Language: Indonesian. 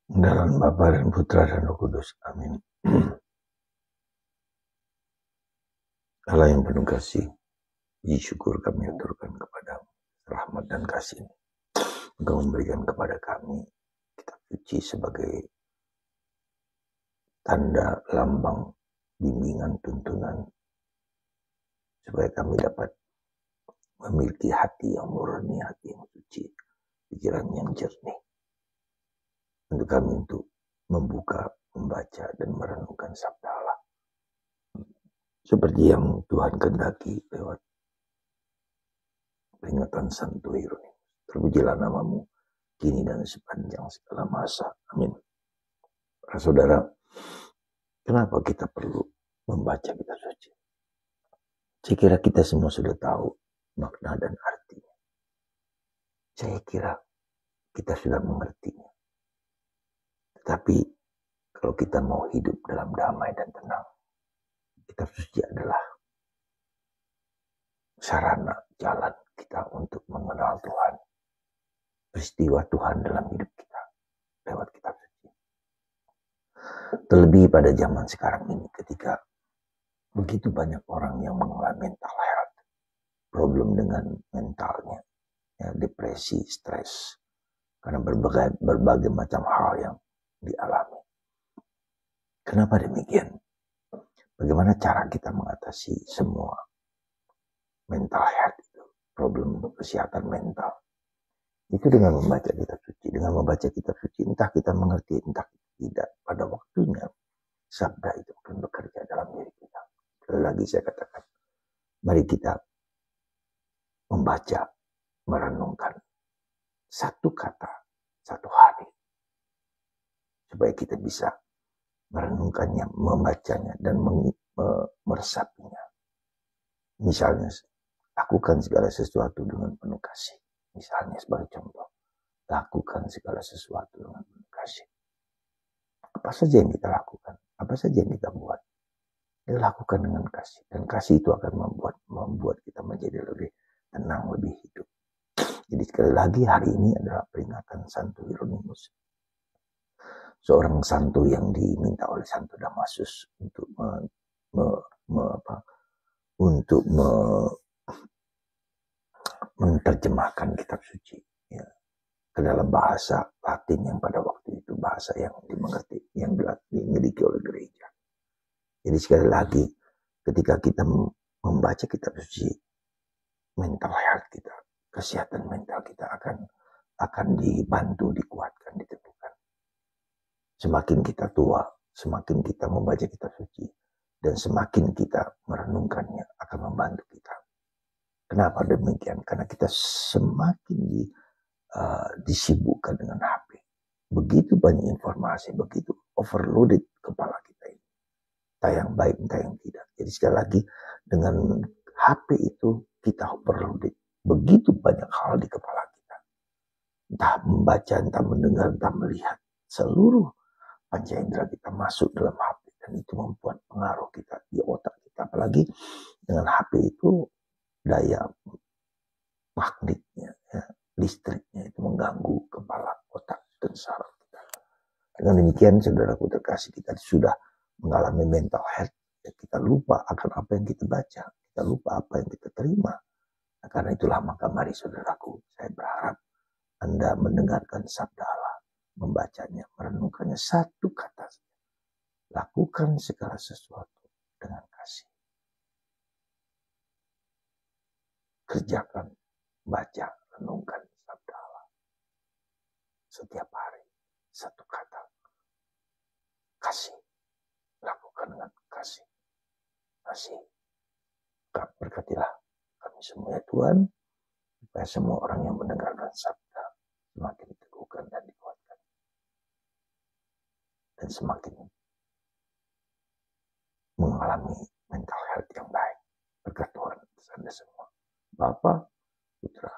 Dalam Bapa dan Putra dan Roh Kudus. Amin. Allah yang penuh kasih, puji syukur kami aturkan kepadamu. Rahmat dan kasih Engkau memberikan kepada kami kitab suci sebagai tanda lambang bimbingan tuntunan supaya kami dapat memiliki hati yang murni, hati yang suci, pikiran yang jernih. Untuk kami untuk membuka, membaca dan merenungkan sabda Allah. Seperti yang Tuhan kehendaki lewat peringatan Santo Hieronymus. Terpujilah namamu kini dan sepanjang segala masa. Amin. Para saudara, kenapa kita perlu membaca kitab suci? Saya kira kita semua sudah tahu makna dan artinya. Saya kira kita sudah mengertinya. Tetapi kalau kita mau hidup dalam damai dan tenang, kitab suci adalah sarana jalan kita untuk mengenal Tuhan. Peristiwa Tuhan dalam hidup kita lewat kitab suci. Terlebih pada zaman sekarang ini ketika begitu banyak orang yang mengalami mental health, problem dengan mentalnya, ya, depresi, stres, karena berbagai macam hal yang dialami. Kenapa demikian? Bagaimana cara kita mengatasi semua mental health itu, problem kesehatan mental? Itu dengan membaca kitab suci. Dengan membaca kitab suci, entah kita mengerti, entah tidak, pada waktunya sabda itu akan bekerja dalam diri kita. Sekali lagi saya katakan, mari kita membaca, merenungkan satu kata, satu hari, supaya kita bisa merenungkannya, membacanya, dan meresapinya. Misalnya, lakukan segala sesuatu dengan penuh kasih. Misalnya sebagai contoh, lakukan segala sesuatu dengan penuh kasih. Apa saja yang kita lakukan, apa saja yang kita buat, kita lakukan dengan kasih. Dan kasih itu akan membuat kita menjadi lebih tenang, lebih hidup. Jadi sekali lagi hari ini adalah peringatan Santo Hieronymus. Seorang santo yang diminta oleh Santo Damasus untuk menerjemahkan kitab suci, ya, ke dalam bahasa Latin yang pada waktu itu bahasa yang dimengerti, yang dimiliki oleh gereja. Jadi sekali lagi ketika kita membaca kitab suci, mental health kita, kesehatan mental kita akan dibantu, dikuatkan, ditentukan. Semakin kita tua, semakin kita membaca kitab suci, dan semakin kita merenungkannya akan membantu kita. Kenapa demikian? Karena kita semakin disibukkan dengan HP. Begitu banyak informasi, begitu overloaded kepala kita ini. Tayang baik, tayang tidak. Jadi sekali lagi, dengan HP itu kita overloaded. Begitu banyak hal di kepala kita. Entah membaca, entah mendengar, entah melihat. Seluruh panca indera kita masuk dalam HP. Dan itu membuat pengaruh kita di otak kita. Apalagi dengan HP itu daya magnetnya, ya, listriknya itu mengganggu kepala, otak, dan saraf kita. Dengan demikian, saudaraku terkasih, kita sudah mengalami mental health. Ya, kita lupa akan apa yang kita baca, kita lupa apa yang kita terima. Nah, karena itulah maka mari saudaraku, saya berharap Anda mendengarkan sabda Allah, membacanya, merenungkannya satu kata saja. Lakukan segala sesuatu dengan kasih. Kerjakan, baca, renungkan sabda Allah. Setiap hari, satu kata. Kasih. Lakukan dengan kasih. Kasih. Berkatilah kami semua ya Tuhan. Supaya semua orang yang mendengarkan sabda semakin diteguhkan dan dikuatkan. Dan semakin mengalami mental health yang baik. Berkat Tuhan Anda semua. Bapa, Putra,